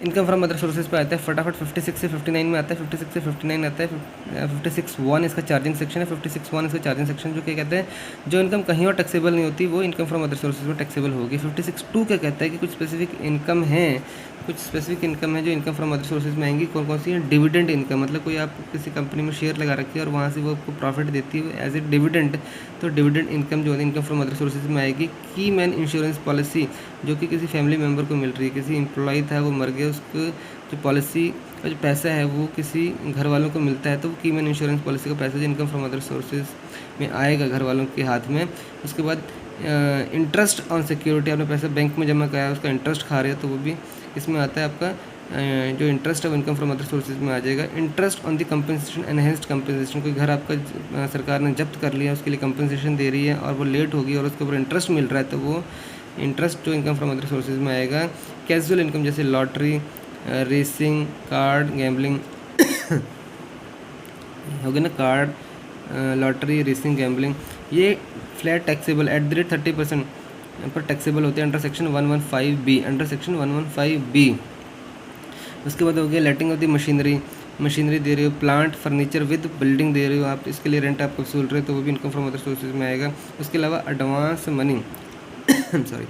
Income from other sources पे आता है फटाफट 56 से 59 में आता है, 56 से 59 आता है, 56(1) इसका चार्जिंग सेक्शन है, 56(1) इसका चार्जिंग सेक्शन जो क्या कहते हैं, जो इनकम कहीं और टैक्सेबल नहीं होती वो इनकम फ्रॉम अदर सोर्सेज में टैक्सेबल होगी। 56(2) क्या कहता है कि कुछ स्पेसिफिक इनकम है, कुछ स्पेसिफिक इनकम है जो इनकम फ्रॉम अदर सोर्सेज में आएंगी। कौन कौन सी है? डिविडेंड इनकम, मतलब कोई आप किसी कंपनी में शेयर लगा रखी है और वहाँ से वो आपको प्रॉफिट देती है एज ए डिविडेंड, तो डिविडेंड इनकम जो है इनकम फ्रॉम अदर सोर्सेज में आएगी। की मैन इंश्योरेंस पॉलिसी, जो कि किसी फैमिली मेम्बर को मिल रही है, किसी एम्प्लॉय था वो मर गया, उसको जो पॉलिसी का जो पैसा है वो किसी घर वालों को मिलता है, तो वो की मैन इंश्योरेंस पॉलिसी का पैसा जो इनकम फ्रॉम अदर सोर्सेज में आएगा घर वालों के हाथ में। उसके बाद इंटरेस्ट ऑन सिक्योरिटी, आपने पैसा बैंक में जमा कराया उसका इंटरेस्ट खा रहे हो तो वो भी इसमें आता है आपका जो इंटरेस्ट है वो इनकम फ्रॉम अदर सोर्सेज में आ जाएगा। Interest on the compensation, enhanced compensation, कोई घर आपका सरकार ने जब्त कर लिया उसके लिए कंपनसेशन दे रही है और वो लेट होगी और उसके ऊपर इंटरेस्ट मिल रहा है, तो वो इंटरेस्ट जो इनकम फ्रॉम अदर सोर्सेज में आएगा। कैजुअल इनकम जैसे लॉटरी, रेसिंग, कार्ड, गैम्बलिंग हो गया ना, कार्ड, लॉटरी, रेसिंग, गैम्बलिंग, ये flat taxable at the rate 30% पर टैक्सेबल होते हैं under section 115B, under section 115B। उसके बाद हो गया लेटिंग ऑफ द मशीनरी, मशीनरी दे रहे हो, प्लांट, फर्नीचर विद बिल्डिंग दे रहे हो आप, इसके लिए रेंट आप वसूल रहे हो तो वो भी इनकम फ्रॉम अदर सोर्सेज में आएगा। उसके अलावा एडवांस मनी सॉरी,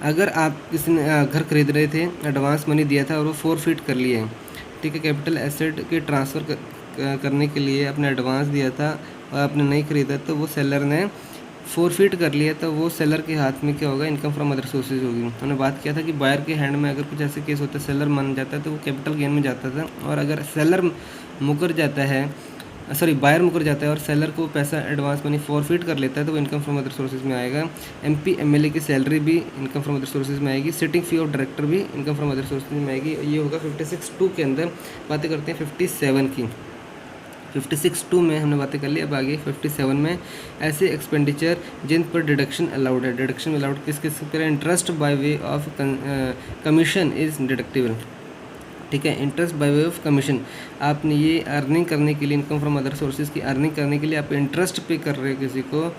अगर आप किसी ने घर खरीद रहे थे, एडवांस मनी दिया था और वो फोरफीट कर लिए, ठीक है, कैपिटल एसेट के ट्रांसफ़र करने के लिए आपने एडवांस दिया था और आपने नहीं खरीदा तो वो सेलर ने फोरफीट कर लिया, तो वो सेलर के हाथ में क्या होगा? इनकम फ्रॉम अदर सोर्सेज होगी। हमने बात किया था कि बायर के हैंड में अगर कुछ ऐसे केस होता है, सेलर मान जाता है तो वो कैपिटल गेन में जाता था, और अगर सेलर मुकर जाता है, सॉरी बायर मुकर जाता है और सेलर को पैसा एडवांस मनी फोरफीट कर लेता है तो वो इनकम फ्रॉम अदर सोर्सेज में आएगा। MP MLA की सैलरी भी इनकम फ्रॉम अदर सोर्सेज में आएगी। सिटिंग फी ऑफ डायरेक्टर भी इनकम फ्रॉम अदर सोर्सेज में आएगी। ये होगा 56(2) के अंदर। बातें करते हैं 57 की। 56(2) में हमने बातें कर ली, अब आगे 57 में ऐसे एक्सपेंडिचर जिन पर डिडक्शन अलाउड है। डिडक्शन अलाउड किस किस पर? Interest by way of commission is deductible, ठीक है, interest by way of commission, आपने ये अर्निंग करने के लिए, इनकम फ्रॉम अदर सोर्सेज की अर्निंग करने के लिए आप इंटरेस्ट पे कर रहे हो किसी को,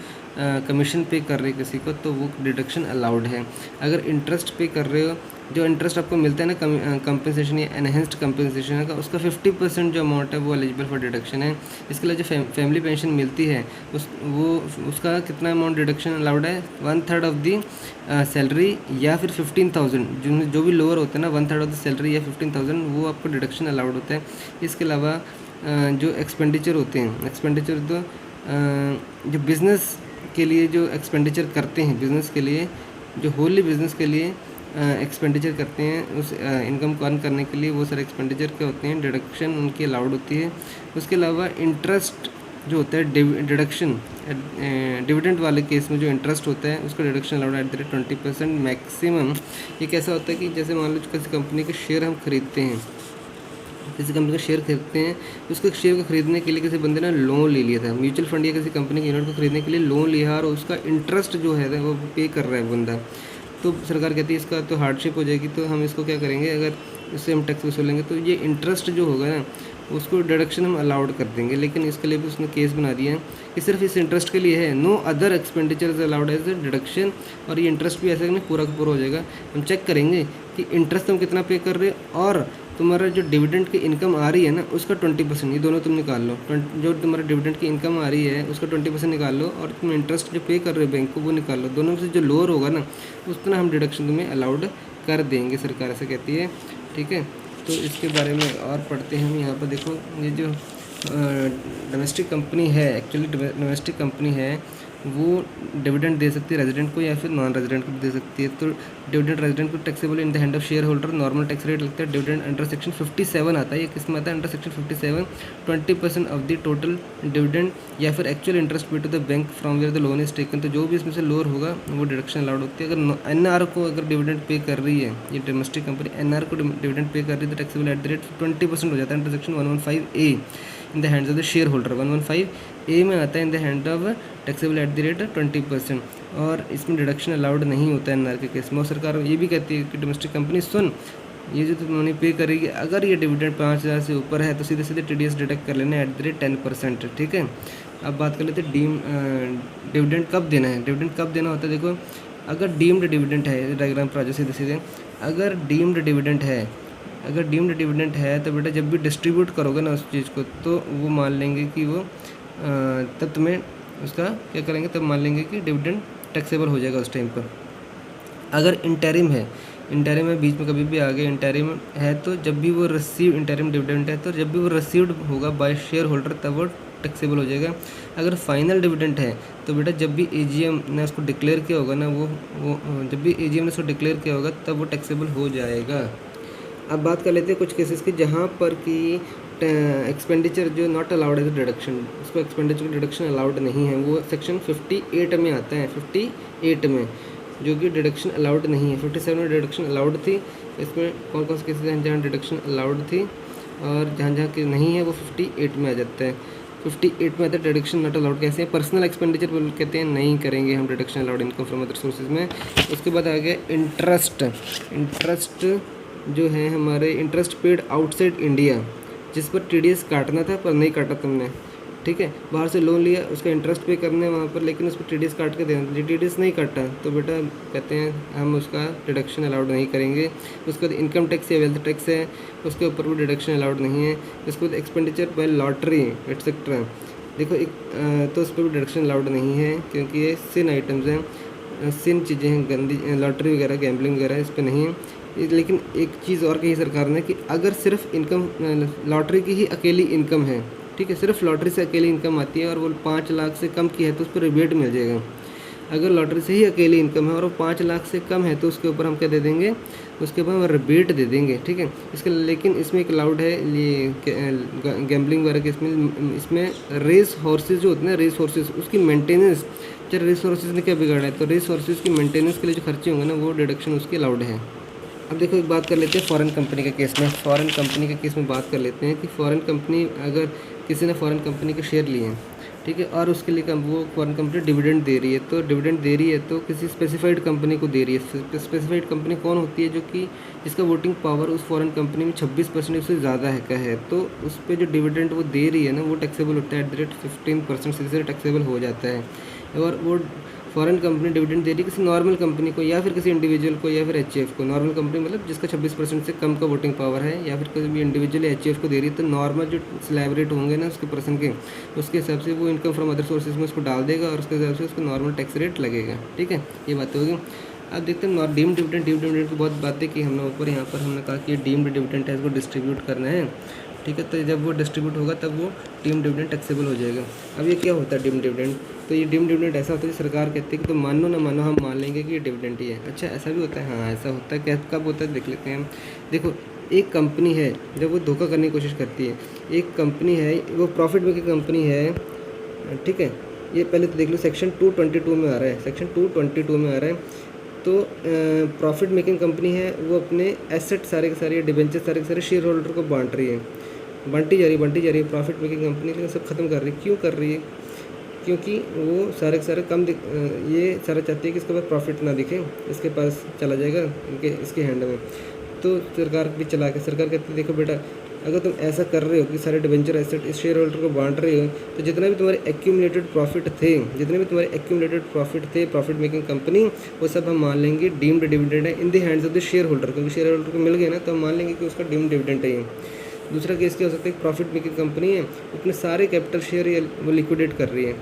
कमीशन पे कर रहे हो किसी को, तो वो डिडक्शन अलाउड है। अगर इंटरेस्ट पे कर रहे हो, जो इंटरेस्ट आपको मिलता है ना कंपनसेशन या एनहेंस्ड कंपनसेशन का, उसका 50% जो अमाउंट है वो एलिजिबल फॉर डिडक्शन है। इसके लिए जो फैमिली पेंशन मिलती है उसका कितना अमाउंट डिडक्शन अलाउड है? 1/3 ऑफ दी सैलरी या फिर 15,000, जो भी लोअर होता है ना, 1/3 ऑफ द सैलरी या 15,000, वो आपको डिडक्शन अलाउड होता है। इसके अलावा जो एक्सपेंडिचर होते हैं, एक्सपेंडिचर तो जो बिज़नेस के लिए जो एक्सपेंडिचर करते हैं, बिज़नेस के लिए जो होली बिज़नेस के लिए एक्सपेंडिचर करते हैं, उस इनकम को अर्न करने के लिए, वो सारे एक्सपेंडिचर के होते हैं, डिडक्शन उनकी अलाउड होती है। उसके अलावा इंटरेस्ट जो होता है, डिडक्शन डिविडेंड वाले केस में जो इंटरेस्ट होता है उसका deduction allowed at the rate 20% maximum. ये कैसा होता है कि जैसे मान लो किसी कंपनी के शेयर हम खरीदते हैं, किसी कंपनी का शेयर खरीदते हैं, तो उसके शेयर को खरीदने के लिए किसी बंदे ने लोन ले लिया था, म्यूचुअल फंड या किसी कंपनी के यूनिट को खरीदने के लिए लोन लिया, और उसका इंटरेस्ट जो है वो पे कर रहा है बंदा, तो सरकार कहती है इसका तो हार्डशिप हो जाएगी, तो हम इसको क्या करेंगे, अगर इससे हम टैक्स वसूलेंगे तो ये इंटरेस्ट जो होगा ना उसको डिडक्शन हम अलाउड कर देंगे। लेकिन इसके लिए भी उसने केस बना दिया है कि सिर्फ इस इंटरेस्ट के लिए है, no other expenditures allowed as a deduction, और ये इंटरेस्ट भी ऐसे नहीं पूरा का पूरा हो जाएगा। हम चेक करेंगे कि इंटरेस्ट तुम कितना पे कर रहे हो और तुम्हारा जो डिविडेंड की इनकम आ रही है ना उसका 20%, ये दोनों तुम निकाल लो। जो तुम्हारा डिविडेंड की इनकम आ रही है उसका 20% निकाल लो, और तुम इंटरेस्ट जो पे कर रहे हो बैंक को वो निकाल लो। दोनों में से जो लोअर होगा ना उतना हम डिडक्शन तुम्हें अलाउड कर देंगे, सरकार ऐसे कहती है, ठीक है। तो इसके बारे में और पढ़ते हैं हम। यहाँ पर देखो, ये जो डोमेस्टिक कंपनी है, एक्चुअली डोमेस्टिक कंपनी है, वो डिविडेंड दे सकती है रेजिडेंट को या फिर नॉन रेजिडेंट को भी दे सकती है। तो डिविडेंड रेजिडेंट को taxable in the hand of share holder, normal tax rate लगता है। डिविडेंड अंडर सेक्शन 57 आता है, ये किस में आता है? Under section 57 20% of the total dividend या फिर actual interest pay to the bank from where the loan is taken, तो जो भी इसमें से लोअर होगा वो डिडक्शन अलाउड होती है। अगर NR को अगर डिविडेंड पे कर रही है ये डोमेस्टिक कंपनी, NR को डिविडेंड पे कर रही है तो टैक्सेबल एट द रेट 20% हो जाता है under section 115A in the hands of the share holder. 115A में आता है इन the hand of taxable at the rate 20%, और इसमें डिडक्शन अलाउड नहीं होता है NR के केस में। और सरकार ये भी कहती है कि डोमेस्टिक कंपनी सुन, ये जो तुम मनी पे करेगी, अगर ये डिविडेंड 5,000 से ऊपर है तो सीधे सीधे TDS डिडक्ट कर लेना एट द रेट 10%, ठीक है। अब बात कर लेते हैं डिविडेंड कब देना है। डिविडेंड कब देना होता है? देखो, अगर डीम्ड डिविडेंड है, डायग्राम पर आ जाओ सीधे सीधे, अगर डीम्ड डिविडेंड है, अगर डीम्ड डिविडेंड है तो बेटा जब भी डिस्ट्रीब्यूट करोगे ना उस चीज़ को, तो वो मान लेंगे कि वो तब तुम्हें उसका क्या करेंगे, तब मान लेंगे कि डिविडेंड टैक्सेबल हो जाएगा उस टाइम पर। अगर इंटरिम है, इंटरिम में बीच में कभी भी आ गए इंटरिम है, तो जब भी वो रिसीव इंटरिम डिविडेंड है तो जब भी वो रिसीव्ड होगा बाय शेयर होल्डर तब वो टैक्सेबल हो जाएगा। अगर फाइनल डिविडेंड है तो बेटा जब भी एजीएम ने उसको डिक्लेयर किया होगा ना, वो जब भी एजीएम ने उसको डिक्लेयर किया होगा तब वो टैक्सेबल हो जाएगा। अब बात कर लेते हैं कुछ केसेस की जहाँ पर कि एक्सपेंडिचर जो नॉट अलाउड एज डिडक्शन, उसको एक्सपेंडिचर की डिडक्शन अलाउड नहीं है, वो सेक्शन 58 में आता है, 58 में जो कि डिडक्शन अलाउड नहीं है। 57 में डिडक्शन अलाउड थी, इसमें कौन कौन से केसेस हैं जहाँ डिडक्शन अलाउड थी और जहाँ जहाँ की नहीं है वो 58 में आ जाता है। 58 में आता है डिडक्शन नॉट अलाउड कैसे है, पर्सनल एक्सपेंडिचर कहते हैं नहीं करेंगे हम deduction allowed income from other sources में। उसके बाद आ गया इंटरेस्ट। इंटरेस्ट जो है हमारे इंटरेस्ट पेड आउटसाइड इंडिया, जिस पर टीडीएस काटना था पर नहीं काटा तुमने, ठीक है, बाहर से लोन लिया उसका इंटरेस्ट पे करना है वहाँ पर, लेकिन उस पर टीडीएस काट के देना, टीडीएस नहीं काटा तो बेटा कहते हैं हम उसका डिडक्शन अलाउड नहीं करेंगे। उसके बाद इनकम टैक्स या वेल्थ टैक्स है, उसके ऊपर भी डिडक्शन अलाउड नहीं है। उसके बाद एक्सपेंडिचर बाय लॉटरी एट्सेट्रा, देखो एक तो उस पर भी डिडक्शन अलाउड नहीं है क्योंकि ये सिन आइटम्स हैं, सिन चीज़ें हैं, गंदी लॉटरी वगैरह गैम्बलिंग वगैरह इस पर नहीं है। लेकिन एक चीज़ और कही सरकार ने कि अगर सिर्फ इनकम लॉटरी की ही अकेली इनकम है, ठीक है, सिर्फ लॉटरी से अकेली इनकम आती है और वो 5 लाख से कम की है तो उस पर रिबेट मिल जाएगा। अगर लॉटरी से ही अकेली इनकम है और वो 5 लाख से कम है तो उसके ऊपर हम क्या दे देंगे, उसके ऊपर हम रिबेट दे देंगे, ठीक है। इसके लेकिन इसमें एक अलाउड है ये गैम्बलिंग वगैरह के, इसमें रेस हॉर्सेज जो होते हैं ना, रेस हॉर्सेज उसकी मेंटेनेंस, चाहे रेस हॉर्सेज ने क्या बिगाड़ा है तो रेस हॉर्सेज की मेंटेनेंस के लिए जो खर्चे होंगे ना वो डिडक्शन उसकी अलाउड है। अब देखो एक बात कर लेते हैं फॉरेन कंपनी के केस में। फॉरेन कंपनी के केस में बात कर लेते हैं कि फॉरेन कंपनी, अगर किसी ने फॉरेन कंपनी के शेयर लिए हैं, ठीक है, और उसके लिए वो फॉरेन कंपनी डिविडेंड दे रही है, तो डिविडेंड दे रही है तो किसी स्पेसिफाइड कंपनी को दे रही है। स्पेसिफाइड कंपनी कौन होती है, जो कि जिसका वोटिंग पावर उस फॉरेन कंपनी में 26% से ज़्यादा है का है, तो उस पर जो डिविडेंड वो दे रही है ना वो टैक्सेबल होता है, एट 15% से टैक्सेबल हो जाता है। और वो फॉरेन कंपनी डिविडेंड दे रही है किसी नॉर्मल कंपनी को या फिर किसी इंडिविजुअल को या फिर एचएएफ को। नॉर्मल कंपनी मतलब जिसका 26% से कम का वोटिंग पावर है, या फिर कोई भी इंडिविजुअल या एचएएफ को दे रही है, तो नॉर्मल जो स्लैब रेट होंगे ना उसके पर्सन के, उसके हिसाब से वो इनकम फ्रॉम अदर सोर्सेज में उसको डाल देगा और उसके हिसाब से उसको नॉर्मल टैक्स रेट लगेगा, ठीक है। ये बात होगी। अब देखते हैं डीम्ड डिविडेंड की बहुत बातें की हमने ऊपर। यहाँ पर हमने कहा कि डीम्ड डिविडेंड है, इसको डिस्ट्रीब्यूट करना है, ठीक है, तो जब वो डिस्ट्रीब्यूट होगा तब वो डीम्ड डिविडेंड टैक्सेबल हो जाएगा। अब ये क्या होता है डीम्ड डिविडेंड, तो ये डीम्ड डिविडेंड ऐसा होता है कि सरकार कहती है कि तो मानो ना मानो हम मान लेंगे कि ये डिविडेंड ही है। अच्छा ऐसा भी होता है, हाँ ऐसा होता है। कब होता है देख लेते हैं। देखो एक कंपनी है जब वो धोखा करने की कोशिश करती है, एक कंपनी है वो प्रॉफिट मेकिंग कंपनी है, ठीक है, ये पहले तो देख लो सेक्शन 222 में आ रहा है, सेक्शन 222 में आ रहा है। तो प्रॉफिट मेकिंग कंपनी है, वो अपने एसेट सारे के सारे डिबेंचर सारे के सारे शेयर होल्डर को बांट रही है, बांटी जा रही है प्रॉफिट मेकिंग कंपनी, लेकिन सब खत्म कर रही है। क्यों कर रही है, क्योंकि वो सारे के सारे ये सारा चाहती है कि इसके पास प्रॉफिट ना दिखे, इसके पास चला जाएगा इसके हैंड में। तो सरकार भी चला के सरकार कहती है देखो बेटा अगर तुम ऐसा कर रहे हो कि सारे डिबेंचर एसेट इस शेयर होल्डर को बांट रहे हो, तो जितना भी तुम्हारे एक्यूमुलेटेड प्रॉफिट थे प्रॉफिट मेकिंग कंपनी, वो सब हम मान लेंगे डीम्ड डिविडेंड है इन the hands of the share holder, क्योंकि शेयर होल्डर को मिल गया ना तो हम मान लेंगे कि उसका डीम्ड डिविडेंड है ये। दूसरा केस क्या हो सकता है, प्रॉफिट मेकिंग कंपनी है, अपने सारे कैपिटल शेयर वो लिक्विडेट कर रही है,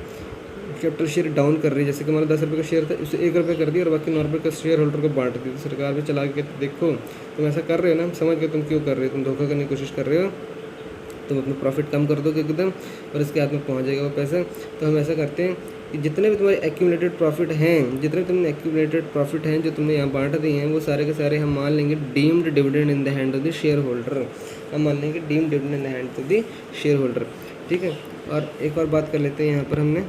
कैपिटल शेयर डाउन कर रही है। जैसे कि हमारा 10 रुपये का शेयर था उसे 1 रुपये कर दिया और बाकी 9 रुपये का शेयर होल्डर को बांट दी। तो सरकार भी चला के देखो तुम ऐसा कर रहे हो ना, हम समझ गए तुम क्यों कर रहे हो, तुम धोखा करने की कोशिश कर रहे हो, तुम अपना प्रॉफिट कम कर दोगे एकदम और इसके हाथ में पहुँच जाएगा वो पैसा। तो हम ऐसा करते हैं कि जितने भी तुम्हारे एक्यूमुलेटेड प्रॉफिट हैं, जो तुमने यहाँ बांट दिए हैं, वो सारे के सारे हम मान लेंगे deemed dividend in the hand of the share holder, हम मान लेंगे deemed dividend in the hand of the share holder, ठीक है। और एक और बात कर लेते हैं, यहाँ पर हमने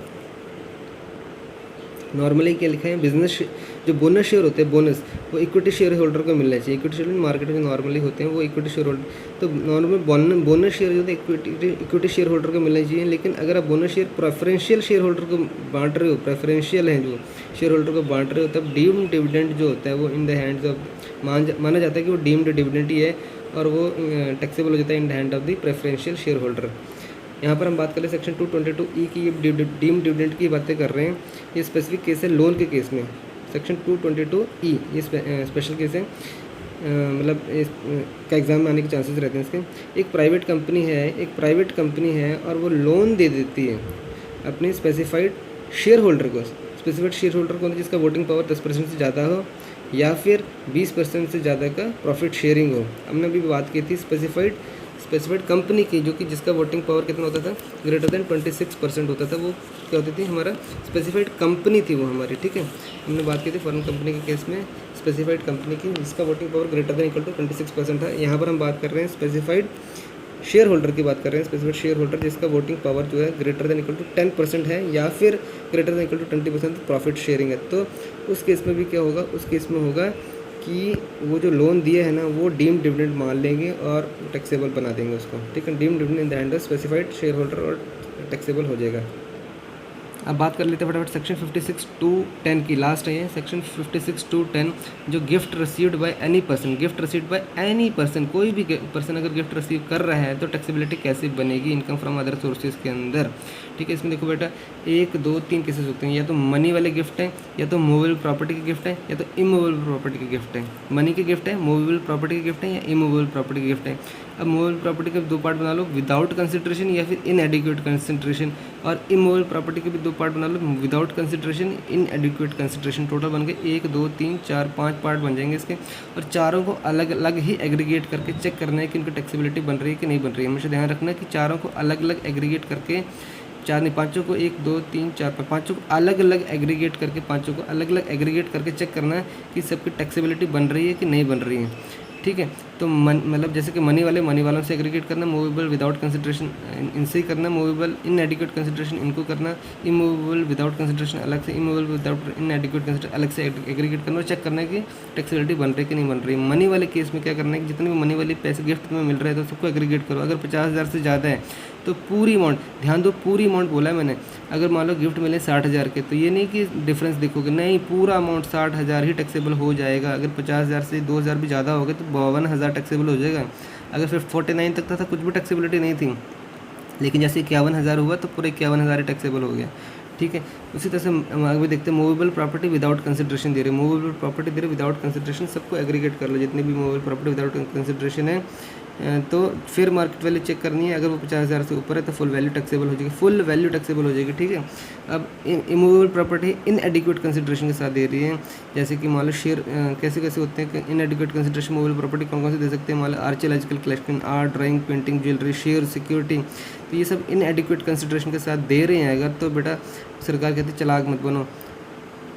नॉर्मली क्या लिखा है, बिजनेस जो बोनस शेयर होते हैं, बोनस वो इक्विटी शेयर होल्डर को मिलना चाहिए। इक्विटी शेयर मार्केट में नॉर्मली होते हैं वो इक्विटी शेयर होल्डर, तो नॉर्मल बोनस शेयर जो है इक्विटी शेयर होल्डर को मिलना चाहिए। लेकिन अगर आप bonus share preferential share holder को बांट रहे हो, प्रेफरेंशियल है जो शेयर होल्डर को बांट रहे हो, तब डीम्ड डिविडेंड जो होता है वो इन द हैंड्स ऑफ माना जाता है कि वो डीम्ड डिविडेंड ही है और वो टैक्सेबल हो जाता है इन the hand of the preferential share holder. यहाँ पर हम बात करें सेक्शन 222E की, ये डीम्ड डिविडेंड की बातें कर रहे हैं। ये स्पेसिफिक केस है लोन के केस में, सेक्शन 222E ये स्पेशल केस है। मतलब इस का एग्ज़ाम में आने के चांसेस रहते हैं इसके। एक प्राइवेट कंपनी है और वो लोन दे देती है अपने स्पेसिफाइड शेयर होल्डर को। स्पेसिफाइड शेयर होल्डर कौन है? जिसका वोटिंग पावर 10% से ज़्यादा हो या फिर 20% से ज़्यादा का प्रॉफिट शेयरिंग हो। हमने अभी बात की थी स्पेसिफाइड कंपनी की, जो कि जिसका वोटिंग पावर कितना होता था? ग्रेटर देन 26% होता था। वो क्या होती थी? हमारा स्पेसिफाइड कंपनी थी वो हमारी, ठीक है। हमने बात की थी फॉरेन कंपनी के केस में स्पेसिफाइड कंपनी की जिसका voting power greater than equal to 26% है। यहाँ पर हम बात कर रहे हैं स्पेसिफाइड शेयर होल्डर की बात कर रहे हैं। स्पेसिफाइड शेयर होल्डर जिसका वोटिंग पावर जो है ग्रेटर देन इक्वल टू 10% है या फिर greater than equal to 20% profit sharing है। तो उस केस में भी क्या होगा? उस केस में होगा कि वो जो लोन दिए है ना वो डीम्ड डिविडेंड मान लेंगे और टैक्सेबल बना देंगे उसको, ठीक है। Deemed dividend in the hand of specified share holder और टैक्सेबल हो जाएगा। अब बात कर लेते हैं फटाफट सेक्शन 56(2)(10) की। लास्ट है ये सेक्शन 56(2)(10), जो gift received by any person, कोई भी पर्सन अगर गिफ्ट रिसीव कर रहा है तो टैक्सेबिलिटी कैसे बनेगी इनकम फ्रॉम अदर सोर्सेज के अंदर, ठीक है। इसमें देखो बेटा 1, 2, 3 केसेस होते हैं, या तो मनी वाले गिफ्ट हैं, या तो मूवेबल प्रॉपर्टी के गिफ्ट है, या तो इमूवेबल प्रॉपर्टी के गिफ्ट है। मनी के गिफ्ट है, मूवेबल प्रॉपर्टी के गिफ्ट है, या इमूवेबल प्रॉपर्टी के गिफ्ट है। अब मूवेबल प्रॉपर्टी के 2 पार्ट बना लो, विदाउट कंसिडरेशन या फिर इनएडिक्वेट कंसिडरेशन, और इमूवेबल प्रॉपर्टी के भी 2 पार्ट बना लो, without consideration, inadequate consideration. Total बन गए 1, 2, 3, 4, 5 पार्ट बन जाएंगे इसके, और चारों को अलग अलग ही एग्रीगेट करके चेक करना है कि इनकी टैक्सेबिलिटी बन रही है कि नहीं बन रही है। हमेशा ध्यान रखना है कि चारों को अलग अलग एग्रीगेट करके, पाँचों को 1, 2, 3, 4, पाँचों को अलग अलग एग्रीगेट करके, पाँचों को अलग अलग एग्रीगेट करके चेक करना है कि सबकी टैक्सेबिलिटी बन रही है कि नहीं बन रही है, ठीक है। तो मतलब जैसे कि मनी वालों से एग्रीगेट करना, मूवेबल विदाउट कंसिडरेशन इनसे ही करना, मूवेबल इन एडिक्वेट कंसिडरेशन इनको करना, इमूवेबल विदाउट कंसिडरेशन अलग से, immovable without in adequate consideration अलग से एग्रीगेट करना और चेक करना है कि टैक्सेबिलिटी बन रही है कि नहीं बन रही है। मनी वाले केस में क्या करना है कि जितने भी मनी वाले पैसे गिफ्ट तुम्हें मिल रहे हैं तो सबको एग्रीगेट करो। अगर 50,000 से ज़्यादा है तो पूरी अमाउंट, ध्यान दो पूरी अमाउंट बोला है मैंने। अगर मान लो गिफ्ट मिले 60,000 के, तो ये नहीं कि डिफरेंस देखोगे, नहीं, पूरा अमाउंट 60,000 ही टैक्सेबल हो जाएगा। अगर 50,000 से 2,000 भी ज़्यादा हो गए तो 52,000 टैक्सेबल हो जाएगा। अगर 49 तक था कुछ भी टैक्सेबिलिटी नहीं थी, लेकिन जैसे 51,000 हुआ तो पूरे 51,000 टैक्सेबल हो गया, ठीक है। उसी तरह से हम आगे देखते हैं मूवेबल प्रॉपर्टी विदाउट कंसिडरेशन दे रहे, मूवेबल प्रॉपर्टी दे रहे विदाउट कंसिडरेशन, सबको एग्रीगेट कर लो जितनी भी मूवेबल प्रॉपर्टी विदाउट कंसिडरेशन है। तो फिर मार्केट वैल्यू चेक करनी है, अगर वो 50,000 से ऊपर है तो फुल वैल्यू टैक्सेबल हो जाएगी, फुल वैल्यू टैक्सेबल हो जाएगी, ठीक है। अब इमूवेबल प्रॉपर्टी इनएडिक्वेट कंसिडरेशन के साथ दे रही है, जैसे कि मान लो शेयर कैसे कैसे होते हैं कि इनएडिक्वेट कंसिडरेशन मूवेबल प्रॉपर्टी कौन कौन से दे सकते हैं। मान लो archaeological collection, art, drawing, painting, jewellery, share, security, तो ये सब इनएडिक्वेट कंसिडरेशन के साथ दे रहे हैं अगर, तो बेटा सरकार कहती है चलाक मत बनो।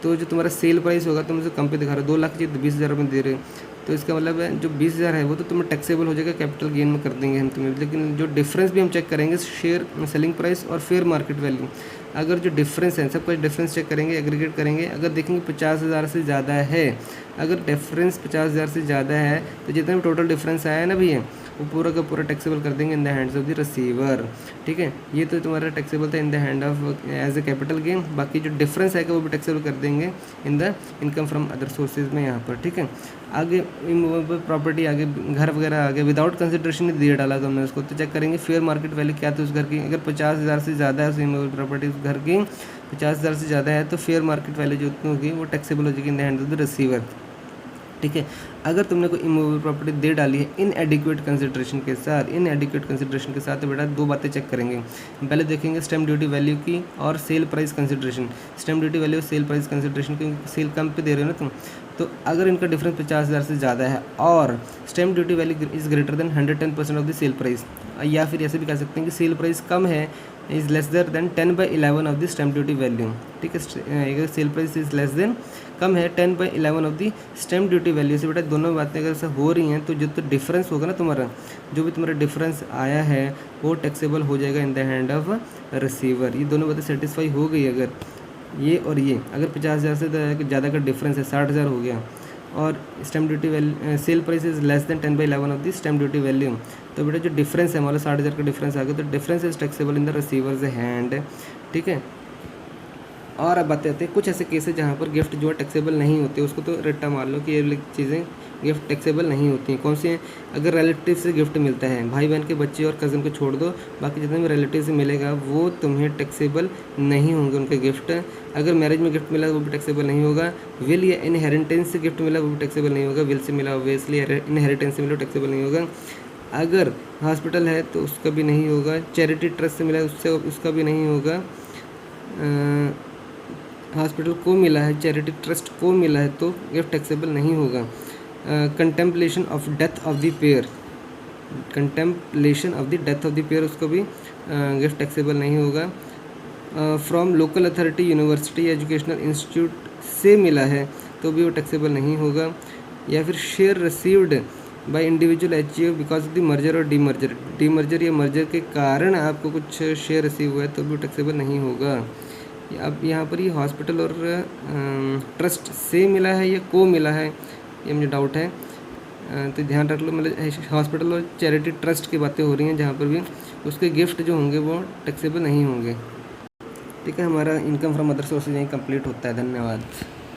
तो जो तुम्हारा सेल प्राइस होगा तुम उसे कम पे दिखा रहे हो, 2 लाख की 20,000 रुपये दे रहे हो, तो इसका मतलब है जो 20,000 है वो तो तुम्हें टैक्सेबल हो जाएगा, कैपिटल गेन में कर देंगे हम तुम्हें। लेकिन जो डिफरेंस भी हम चेक करेंगे शेयर सेलिंग प्राइस और फेयर मार्केट वैल्यू, अगर जो डिफरेंस है सबका डिफरेंस चेक करेंगे, एग्रीगेट करेंगे। अगर देखेंगे 50,000 से ज़्यादा है, अगर डिफरेंस 50,000 से ज़्यादा है तो जितना भी टोटल डिफरेंस आया है ना भैया, वो पूरा का पूरा टैक्सेबल कर देंगे in the hands of the receiver, ठीक है। ये तो तुम्हारा टैक्सेबल था in the hand of as a capital gain, बाकी जो डिफरेंस है वो भी टैक्सेबल कर देंगे in the income from other sources में यहाँ पर, ठीक है। आगे प्रॉपर्टी, आगे घर वगैरह, आगे विदाउट कंसिडरेशन दिए डाला तो हमने उसको, तो चेक करेंगे फेयर मार्केट वैल्यू क्या थी उस घर की। अगर 50,000 से ज़्यादा है इमूवेबल प्रॉपर्टी उस घर की, 50,000 से ज़्यादा है तो फेयर मार्केट वैल्यू जो उतनी होगी वो टैक्सेबल हो जाएगी इन the hand of the receiver, ठीक है। अगर तुमने कोई इमूवेबल प्रॉपर्टी दे डाली है इनएडिक्वेट कंसिडरेशन के साथ, तो बेटा 2 बातें चेक करेंगे। पहले देखेंगे स्टैम्प ड्यूटी वैल्यू की और sale price consideration. Stamp duty value और सेल प्राइस कंसिडरेशन, क्योंकि सेल कम पे दे रहे हो ना तुम, तो अगर इनका डिफरेंस 50,000 से ज़्यादा है और stamp duty value is greater than 110% of the sale price, या फिर ऐसे भी कह सकते हैं कि सेल प्राइस कम है, is less than 10/11 of the stamp duty value, ठीक है। अगर sale price is less than, कम है 10/11 of the stamp duty value से, बेटा दोनों बातें अगर ऐसा हो रही हैं तो जो तो डिफरेंस होगा ना तुम्हारा, जो भी तुम्हारा डिफरेंस आया है वो टैक्सेबल हो जाएगा इन द हैंड ऑफ रिसीवर। ये दोनों बातें सेटिस्फाई हो गई अगर ये और ये, अगर 50,000 से ज़्यादा का डिफरेंस है, 60,000 हो गया, और stamp duty value sale price is less than 10/11 of the stamp duty value, तो बेटा जो डिफरेंस है मान लो 60,000 का डिफरेंस आ गया, तो difference is taxable in the receiver's hand, ठीक है। और अब बात आते हैं कुछ ऐसे केसेस जहाँ पर गिफ्ट जो है टैक्सेबल नहीं होते, उसको तो रट्टा मार लो कि ये चीज़ें गिफ्ट टैक्सेबल नहीं होती हैं। कौन सी हैं? अगर रिलेटिव से गिफ्ट मिलता है, भाई बहन के बच्चे और कज़न को छोड़ दो, बाकी जितने भी रिलेटिव से मिलेगा वो तुम्हें टैक्सेबल नहीं होंगे उनके गिफ्ट। अगर मैरिज में गिफ्ट मिला वो भी टैक्सेबल नहीं होगा। विल या इनहेरिटेंस से गिफ्ट मिला वो भी टैक्सेबल नहीं होगा। विल से मिला ऑब्वियसली, इनहेरिटेंस से मिला टैक्सेबल नहीं होगा। अगर हॉस्पिटल है तो उसका भी नहीं होगा। चैरिटी ट्रस्ट से मिला है उससे उसका भी नहीं होगा। हॉस्पिटल को मिला है, चैरिटी ट्रस्ट को मिला है तो गिफ्ट टैक्सेबल नहीं होगा। Contemplation of death of the pair, contemplation of the death of the pair उसको भी गिफ्ट टैक्सेबल नहीं होगा। From local authority, university, educational institute से मिला है तो भी वो टैक्सेबल नहीं होगा। या फिर share received by individual achieve because of the merger और डीमर्जर, डीमर्जर या मर्जर के कारण आपको कुछ शेयर रिसीव हुआ है तो भी टैक्सेबल नहीं होगा। अब यहाँ पर ये हॉस्पिटल और ट्रस्ट से मिला है या को मिला है ये मुझे डाउट है, तो ध्यान रख लो। मतलब हॉस्पिटल और चैरिटी ट्रस्ट की बातें हो रही हैं जहाँ पर भी उसके गिफ्ट जो होंगे वो टैक्सेबल नहीं होंगे। ठीक है, हमारा इनकम फ्रॉम अदर सोर्सेज यहीं कंप्लीट होता है। धन्यवाद।